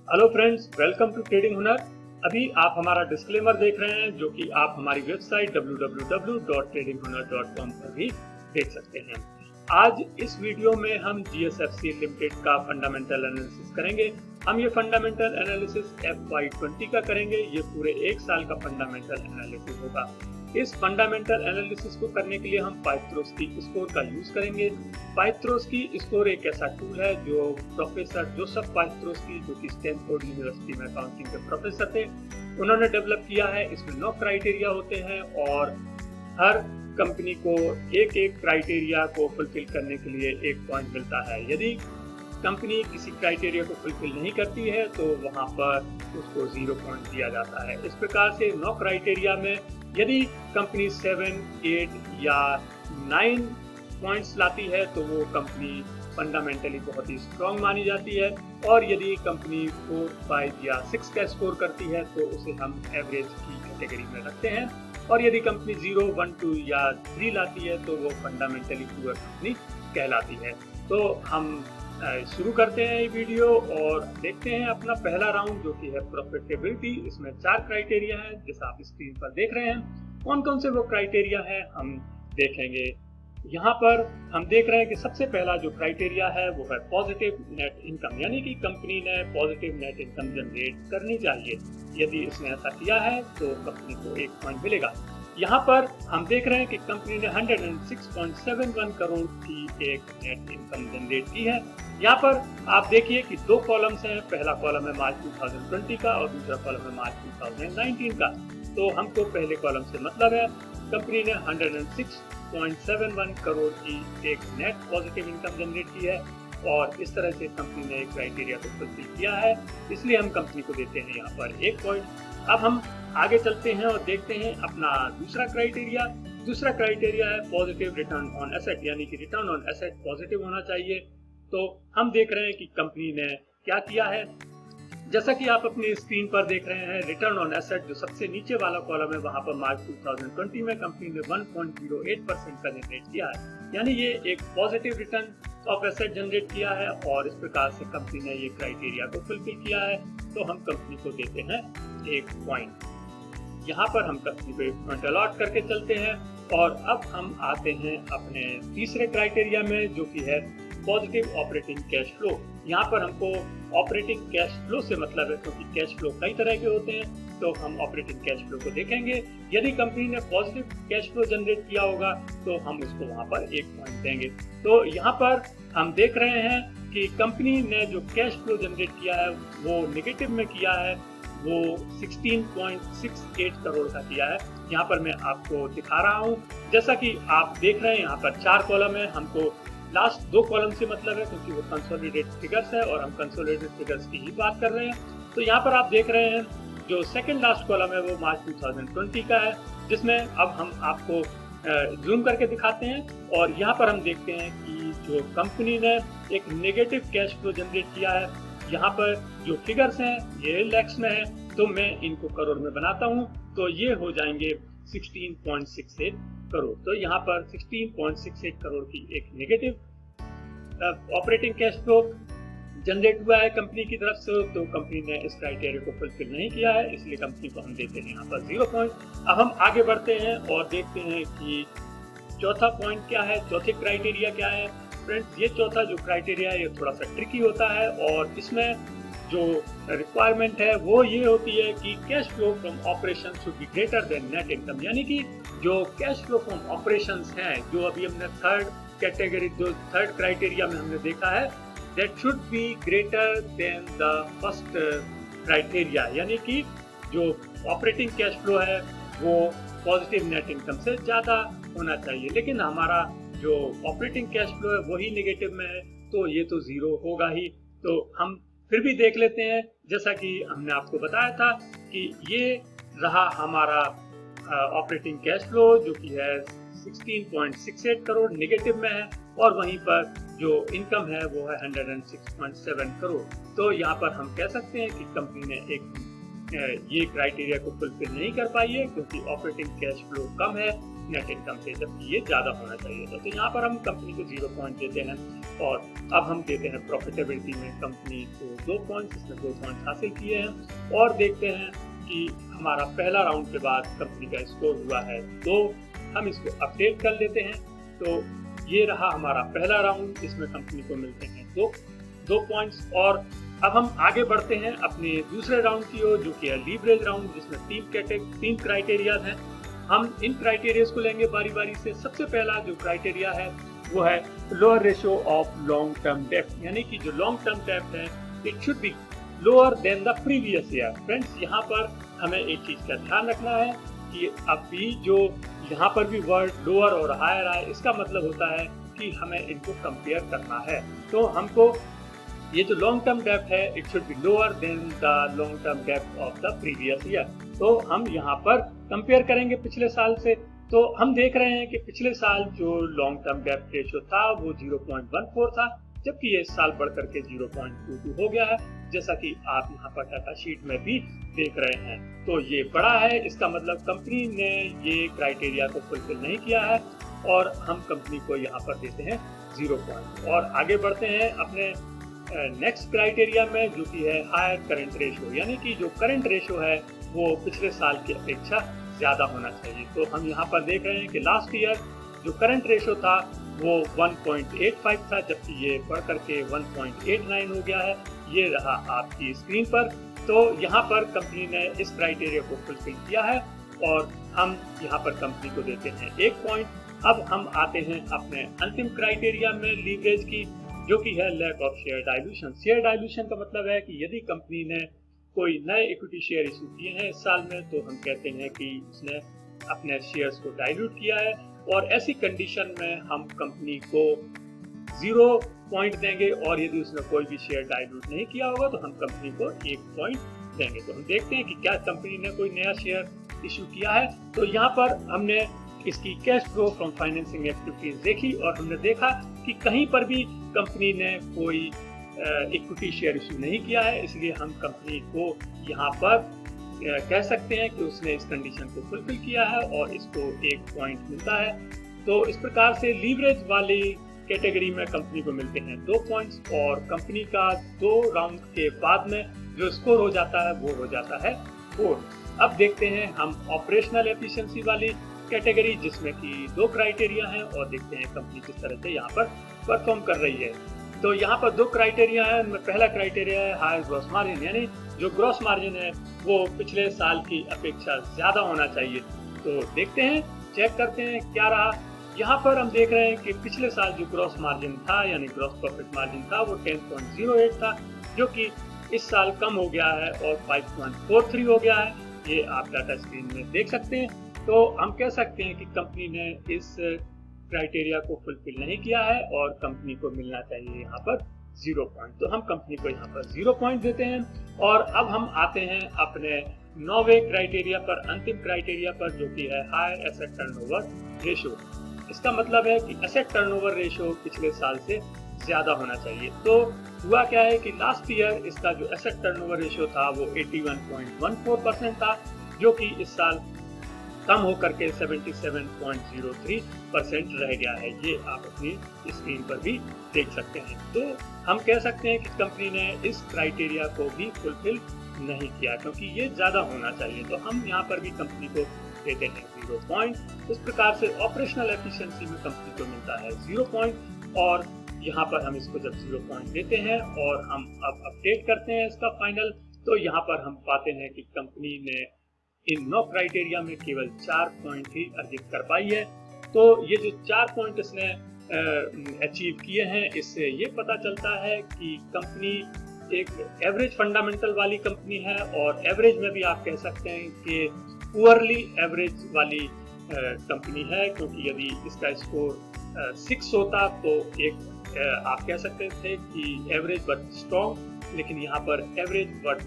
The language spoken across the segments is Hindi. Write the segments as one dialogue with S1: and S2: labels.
S1: Hello friends, welcome to trading Hunar. अभी आप हमारा डिस्क्लेमर देख रहे हैं जो कि आप हमारी वेबसाइट www.tradinghunar.com पर भी देख सकते हैं। आज इस वीडियो में हम GSFC लिमिटेड का फंडामेंटल एनालिसिस करेंगे। हम ये फंडामेंटल एनालिसिस FY20 का करेंगे। ये पूरे एक साल का फंडामेंटल एनालिसिस होगा। इस फंडामेंटल एनालिसिस को करने के लिए हम पाइथ्रोस्की स्कोर का यूज करेंगे। पाइथ्रोस्की स्कोर एक ऐसा टूल है जो प्रोफेसर जोसेफ पाइथ्रोस्की, जो कि स्टैनफोर्ड यूनिवर्सिटी में अकाउंटिंग के प्रोफेसर थे, उन्होंने डेवलप किया है। इसमें 9 क्राइटेरिया होते हैं और हर कंपनी को एक एक क्राइटेरिया को फुलफिल करने के लिए 1 पॉइंट मिलता है। यदि कंपनी किसी क्राइटेरिया को फुलफिल नहीं करती है तो वहां पर उसको 0 पॉइंट दिया जाता है। इस प्रकार से 9 क्राइटेरिया में यदि कंपनी 7, 8 या 9 पॉइंट्स लाती है तो वो कंपनी फंडामेंटली बहुत ही स्ट्रांग मानी जाती है, और यदि कंपनी 4, 5 या 6 का स्कोर करती है तो उसे हम एवरेज की कैटेगरी में रखते हैं, और यदि कंपनी 0, 1, 2 या 3 लाती है तो वो फंडामेंटली पुअर कंपनी कहलाती है। तो हम शुरू करते हैं ये वीडियो और देखते हैं अपना पहला राउंड, जो कि है प्रॉफिटेबिलिटी। इसमें 4 क्राइटेरिया है जैसा आप स्क्रीन पर देख रहे हैं। कौन कौन से वो क्राइटेरिया है हम देखेंगे। यहाँ पर हम देख रहे हैं कि सबसे पहला जो क्राइटेरिया है वो है पॉजिटिव नेट इनकम, यानी कि कंपनी ने पॉजिटिव नेट इनकम जनरेट करनी चाहिए। यदि इसने ऐसा किया है तो कंपनी को 1 पॉइंट मिलेगा। यहाँ पर हम देख रहे हैं कि कंपनी ने 106.71 करोड़ की एक नेट इनकम जनरेट की है। यहाँ पर आप देखिए कि 2 कॉलम्स हैं। पहला कॉलम है मार्च 2020 का और दूसरा कॉलम है मार्च 2019 का। तो हमको पहले कॉलम से मतलब है कंपनी ने 106.71 करोड़ की एक नेट पॉजिटिव इनकम जनरेट की है, और इस तरह से कंपनी ने एक क्राइटेरिया को फुलफिल किया है, इसलिए हम कंपनी को देते हैं यहाँ पर 1 पॉइंट। अब हम आगे चलते हैं और देखते हैं अपना दूसरा क्राइटेरिया। दूसरा क्राइटेरिया है पॉजिटिव रिटर्न ऑन एसेट, यानी कि रिटर्न ऑन एसेट पॉजिटिव होना चाहिए। तो हम देख रहे हैं कि कंपनी ने क्या किया है। जैसा कि आप अपनी स्क्रीन पर देख रहे हैं, रिटर्न ऑन एसेट जो सबसे नीचे वाला कॉलम है, वहां पर मार्च 2020 में कंपनी ने 1.08% का जनरेट किया है, यानी ये एक positive return of asset generate किया है, और इस प्रकार से कंपनी ने ये क्राइटेरिया को फुलफिल किया है। तो हम कंपनी को देते हैं 1 पॉइंट। यहाँ पर हम कंपनी को 1 पॉइंट अलॉट करके चलते हैं, और अब हम आते हैं अपने तीसरे क्राइटेरिया में, जो कि है पॉजिटिव ऑपरेटिंग कैश फ्लो। यहाँ पर हमको ऑपरेटिंग कैश फ्लो से मतलब है, क्योंकि कैश फ्लो कई तरह के होते हैं, तो हम ऑपरेटिंग कैश फ्लो को देखेंगे। यदि कंपनी ने पॉजिटिव कैश फ्लो जनरेट किया होगा तो हम उसको वहाँ पर 1 पॉइंट देंगे। तो यहाँ पर हम देख रहे हैं कि कंपनी ने जो कैश फ्लो जनरेट किया है वो नेगेटिव में किया है, वो 16.68 करोड़ का किया है। यहाँ पर मैं आपको दिखा रहा हूँ। जैसा कि आप देख रहे हैं, यहाँ पर 4 कॉलम है। हमको लास्ट 2 कॉलम से मतलब है, क्योंकि वो कंसोलिडेटेड फिगर्स है और हम कंसोलिडेटेड फिगर्स की ही बात कर रहे हैं। तो यहाँ पर आप देख रहे हैं जो सेकंड लास्ट कॉलम है वो मार्च 2020 का है, जिसमें अब हम आपको जूम करके दिखाते हैं, और यहाँ पर हम देखते हैं कि जो कंपनी ने एक नेगेटिव कैश फ्लो जनरेट किया है। यहाँ पर जो फिगर्स हैं ये लैक्स में है, तो मैं इनको करोड़ में बनाता हूँ, तो ये हो जाएंगे 16.68 करोड़। तो यहाँ पर 16.68 करोड़ की एक negative operating cash flow generate हुआ है कंपनी की तरफ से। तो कंपनी ने इस क्राइटेरिया को फुलफिल नहीं किया है, इसलिए कंपनी को हम देते हैं यहाँ पर 0 पॉइंट। अब हम आगे बढ़ते हैं और देखते हैं कि चौथा पॉइंट क्या है, चौथे क्राइटेरिया क्या है। फ्रेंड्स, ये चौथा जो क्राइटेरिया है ये थोड़ा सा ट्रिकी होता है, और इसमें जो रिक्वायरमेंट है वो ये होती है कि cash flow from operation should be greater than net income, यानी कि जो कैश फ्लो फ्रॉम ऑपरेशंस हैं, जो अभी हमने थर्ड क्राइटेरिया में हमने देखा है, that should be greater than the first criteria, यानी कि जो ऑपरेटिंग कैश फ्लो है वो पॉजिटिव नेट इनकम से ज्यादा होना चाहिए। लेकिन हमारा जो ऑपरेटिंग कैश फ्लो है वही नेगेटिव में है, तो ये तो 0 होगा ही। तो हम फिर भी देख लेते हैं। जैसा कि हमने आपको बताया था कि ये रहा हमारा ऑपरेटिंग कैश फ्लो, जो कि है 16.68 करोड़ नेगेटिव में है, और वहीं पर जो इनकम है वो है 106.7 करोड़। तो यहाँ पर हम कह सकते हैं कि कंपनी ने ये क्राइटेरिया को फुलफिल नहीं कर पाई है, क्योंकि ऑपरेटिंग कैश फ्लो कम है नेट इनकम से, जबकि ये ज्यादा होना चाहिए था। तो यहाँ पर हम कंपनी को 0 पॉइंट देते हैं। और अब हम देते हैं प्रॉफिटेबिलिटी में कंपनी को 2 पॉइंट्स, इसने 2 पॉइंट्स हासिल किए हैं और देखते हैं कि हमारा पहला राउंड के बाद कंपनी का स्कोर हुआ है 2। हम इसको अपडेट कर लेते हैं। तो ये रहा हमारा पहला राउंड, इसमें कंपनी को मिलते हैं 2 पॉइंट्स। और अब हम आगे बढ़ते हैं अपने दूसरे राउंड की ओर, जो कि है लीवरेज राउंड, जिसमें 3 क्राइटेरिया हैं। हम इन क्राइटेरियाज को लेंगे बारी बारी से। सबसे पहला जो क्राइटेरिया है वो है lower ratio of long term डेब्ट, यानी कि जो लॉन्ग टर्म डेब्ट है it should be lower than the previous year. Friends, यहाँ पर हमें एक चीज का ध्यान रखना है कि अभी जो यहाँ पर भी वर्ड लोअर और हायर आए, इसका मतलब होता है कि हमें इनको कंपेयर करना है। तो हमको ये जो लॉन्ग टर्म डेब्ट है it should be lower than the long term डेब्ट ऑफ द प्रीवियस ईयर। तो हम यहाँ पर कंपेयर करेंगे पिछले साल से। तो हम देख रहे हैं कि पिछले साल जो लॉन्ग टर्म डेब्ट रेशियो था वो 0.14 था, जबकि ये इस साल बढ़कर के 0.22 हो गया है, जैसा कि आप यहाँ पर डाटा शीट में भी देख रहे हैं। तो ये बड़ा है, इसका मतलब कंपनी ने ये क्राइटेरिया को फुलफिल नहीं किया है और हम कंपनी को यहाँ पर देते हैं 0 पॉइंट। और आगे बढ़ते हैं अपने नेक्स्ट क्राइटेरिया में, जो कि है हायर करंट रेशियो, यानी कि जो करंट रेशियो है वो पिछले साल की अपेक्षा ज्यादा होना चाहिए। तो हम यहाँ पर देख रहे हैं कि लास्ट ईयर जो करंट रेशियो था वो 1.85 था, जबकि ये बढ़ करके 1.89 हो गया है। ये रहा आपकी स्क्रीन पर। तो यहाँ पर कंपनी ने इस क्राइटेरिया को फुलफिल किया है और हम यहाँ पर कंपनी को देते हैं 1 पॉइंट। अब हम आते हैं अपने अंतिम क्राइटेरिया में लीवरेज की, जो कि है lack of share dilution. Share dilution का मतलब है कि यदि कंपनी ने कोई नए इक्विटी शेयर इशू किए हैं इस साल में, तो हम कहते हैं कि उसने अपने शेयर्स को डाइल्यूट किया है। और ऐसी कंडीशन में हम कंपनी को 0 पॉइंट देंगे, और यदि उसने कोई भी शेयर डाइल्यूट नहीं किया होगा तो हम कंपनी को 1 पॉइंट देंगे। तो हम देखते हैं कि क्या कंपनी ने कोई नया शेयर इशू किया है। तो यहाँ पर हमने इसकी cash flow from financing activities देखी और हमने देखा कि कहीं पर भी कंपनी ने कोई इक्विटी शेयर इशू नहीं किया है, इसलिए हम कंपनी को यहाँ पर कह सकते हैं कि उसने इस कंडीशन को फुलफिल किया है और इसको 1 पॉइंट मिलता है। तो इस प्रकार से लीवरेज वाली कैटेगरी में कंपनी को मिलते हैं 2 पॉइंट्स, और कंपनी का 2 राउंड के बाद में जो स्कोर हो जाता है वो हो जाता है 4। अब देखते हैं हम ऑपरेशनल एफिशिएंसी वाली कैटेगरी, जिसमें कि 2 क्राइटेरिया हैं, और देखते हैं कंपनी किस तरह से यहाँ पर परफॉर्म कर रही है। तो यहाँ पर 2 क्राइटेरिया है। उनमें पहला क्राइटेरिया है हायर ग्रॉस मार्जिन, यानी जो ग्रॉस मार्जिन है वो पिछले साल की अपेक्षा ज्यादा होना चाहिए। तो देखते हैं, चेक करते हैं क्या रहा। यहाँ पर हम देख रहे हैं कि पिछले साल जो ग्रॉस मार्जिन था, यानी ग्रॉस प्रॉफिट मार्जिन था, वो 10.08 था, जो कि इस साल कम हो गया है और 5.43 हो गया है। ये आप डाटा स्क्रीन में देख सकते हैं। तो हम कह सकते हैं कि कंपनी ने इस क्राइटेरिया को फुलफिल नहीं किया है और कंपनी को मिलना चाहिए यहाँ पर 0 पॉइंट। तो हम कंपनी को यहाँ पर 0 पॉइंट देते हैं। और अब हम आते हैं अपने 9वें क्राइटेरिया पर, अंतिम क्राइटेरिया पर, जो कि है हायर एसेट टर्नओवर रेशियो। इसका मतलब है कि एसेट टर्नओवर रेशियो पिछले साल से ज्यादा होना चाहिए। तो हुआ क्या है कि लास्ट ईयर इसका जो एसेट टर्नओवर रेशियो था वो 81.14% था, जो कि इस साल कम होकर के 77.03% रह गया है। ये आप अपनी स्क्रीन पर भी देख सकते हैं। तो हम कह सकते हैं कि कंपनी ने इस क्राइटेरिया को भी फुलफिल नहीं किया, क्योंकि ये ज्यादा होना चाहिए। तो हम यहाँ पर भी कंपनी को देते हैं 0 पॉइंट। इस प्रकार से ऑपरेशनल एफिशिएंसी में कंपनी को मिलता है 0 पॉइंट। और यहाँ पर हम इसको जब 0 पॉइंट देते हैं और हम अब अपडेट करते हैं इसका फाइनल, तो यहाँ पर हम पाते हैं कि कंपनी ने इन 9 क्राइटेरिया में केवल 4 पॉइंट ही अर्जित कर पाई है। तो ये जो 4 पॉइंट इसने अचीव किए हैं, इससे ये पता चलता है कि कंपनी एक एवरेज फंडामेंटल वाली कंपनी है, और एवरेज में भी आप कह सकते हैं कि पुअरली एवरेज वाली कंपनी है, क्योंकि यदि इसका स्कोर 6 होता तो एक आप कह सकते थे कि एवरेज बट स्ट्रॉन्ग, लेकिन यहाँ पर एवरेज बट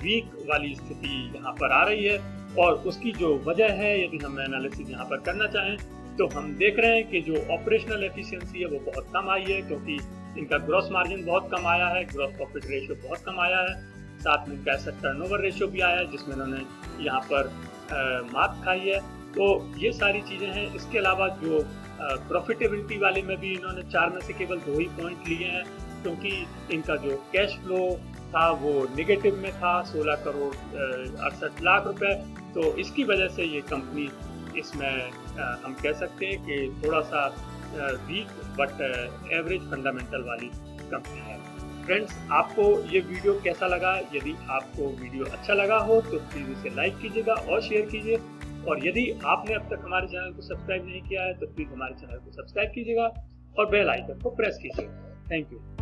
S1: वीक वाली स्थिति यहाँ पर आ रही है। और उसकी जो वजह है, यदि हम एनालिसिस यहाँ पर करना चाहें, तो हम देख रहे हैं कि जो ऑपरेशनल एफिशिएंसी है वो बहुत कम आई है, क्योंकि इनका ग्रॉस मार्जिन बहुत कम आया है, ग्रॉस प्रॉफिट रेशियो बहुत कम आया है, साथ में इनका एसेट टर्नओवर रेशियो भी आया है, जिसमें उन्होंने यहाँ पर मात खाई है। तो ये सारी चीज़ें हैं। इसके अलावा जो प्रॉफिटेबिलिटी वाले में भी इन्होंने 4 में से केवल 2 ही पॉइंट लिए हैं, क्योंकि इनका जो कैश फ्लो था वो नेगेटिव में था, 16 करोड़ 68 लाख रुपए। तो इसकी वजह से ये कंपनी इसमें हम कह सकते हैं कि थोड़ा सा वीक बट एवरेज फंडामेंटल वाली कंपनी है। फ्रेंड्स, आपको ये वीडियो कैसा लगा? यदि आपको वीडियो अच्छा लगा हो तो प्लीज़ इसे लाइक कीजिएगा और शेयर कीजिए, और यदि आपने अब तक हमारे चैनल को सब्सक्राइब नहीं किया है तो प्लीज़ हमारे चैनल को सब्सक्राइब कीजिएगा और बेल आइकन को प्रेस कीजिएगा। Thank you.